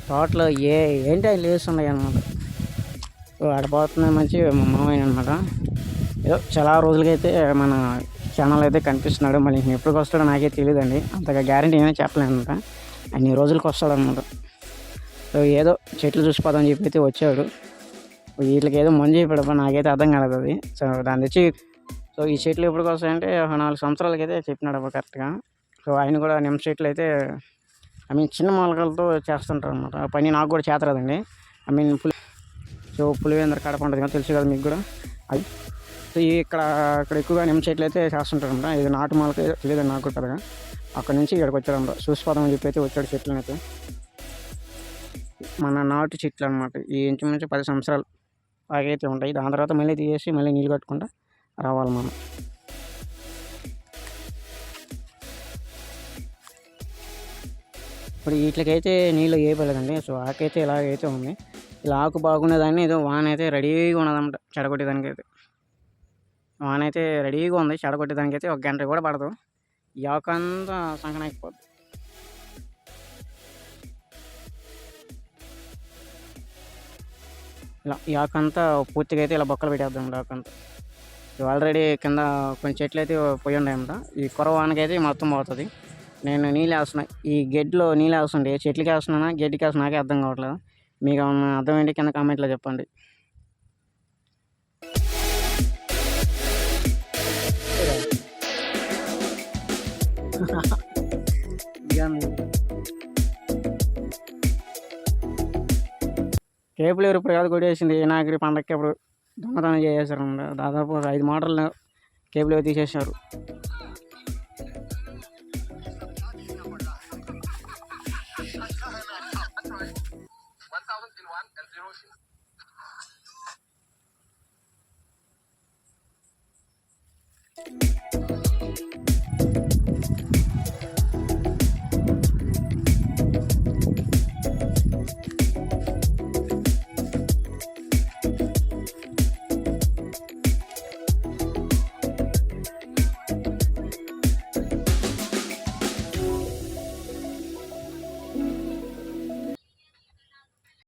తోటలో ఏంటి అవి లేస్తున్నాయి అనమాట. ఆడపోతున్నాయి మంచి మా మామయ్య అనమాట. ఏదో చాలా రోజులకైతే మన ఛానల్ అయితే కనిపిస్తున్నాడు. మళ్ళీ ఎప్పటికి వస్తాడో నాకే తెలియదండి, అంతగా గ్యారంటీ ఏమైనా చెప్పలేను అనమాట. అన్ని రోజులకి వస్తాడు అనమాట. సో ఏదో చెట్లు చూసిపోదామని చెప్పి అయితే వచ్చాడు. వీటికి ఏదో మందు చెప్పాడు, నాకైతే అర్థం కాలేదు అది. సో దాని తెచ్చి సో ఈ చెట్లు ఎప్పటికి వస్తాయంటే 4 సంవత్సరాలకైతే చెప్పినాడు అబ్బా కరెక్ట్గా. సో ఆయన కూడా నిమ్మ చెట్లు అయితే చిన్న మొలకలతో చేస్తుంటారు అనమాట. ఆ పని నాకు కూడా చేతరాదండి. సో పులివెందుల కడప ఉంటుంది కదా, తెలుసు కదా మీకు కూడా. అది సో ఇక్కడ ఎక్కువగా నిమ్మ చెట్లు అయితే చేస్తుంటారు అనమాట. ఇది నాటు మొలక తెలియదు నాకు కూడా పెద్దగా. అక్కడ నుంచి ఇక్కడికి వచ్చాడు అనమాట, చూసిపోదామని చెప్పి అయితే వచ్చాడు చెట్లను అయితే. మన నాటు చెట్లు అనమాట. ఈ ఇంచుమించు 10 సంవత్సరాలు బాగైతే ఉంటాయి. దాని తర్వాత మళ్ళీ తీసేసి మళ్ళీ నీళ్ళు కట్టుకుంటా రావాలి మనం. ఇప్పుడు వీటికైతే నీళ్ళు వేయలేదండి. సో ఆకైతే ఇలాగైతే ఉంది. ఇలా ఆకు బాగున్నదాన్ని ఏదో వాన అయితే రెడీగా ఉన్నదన్నమాట చెడగొట్టేదానికి అయితే. వాన అయితే రెడీగా ఉంది చెడగొట్టేదానికి అయితే. 1 గంట కూడా పడదు, ఈ ఆకు అంతా సంకనాకిపోద్ది. ఇలా ఈ ఆకు అంతా పూర్తిగా అయితే ఇలా బొక్కలు పెట్టేద్దాం ఆకు అంతా. ఆల్రెడీ కింద కొన్ని చెట్లు అయితే పోయి ఉన్నాయన్నమాట. ఈ వానకైతే మొత్తం పోతుంది. నేను నీళ్ళు వేస్తున్నా, ఈ గడ్డిలో నీళ్ళు వేస్తుండే చెట్లకి వేస్తున్నానా గడ్డికి వేస్తున్నా నాకే అర్థం కావట్లేదు. మీకు ఏమన్నా అర్థం ఏంటి కింద కామెంట్లో చెప్పండి. కేబుల్ ఎవరు ఇప్పుడు కాదు కొట్టేసింది. వినాయకుడి పండగకి అప్పుడు దొంగతనం చేసేసారు. దాదాపు 5 మోటార్లు కేబుల్ తీసేసారు.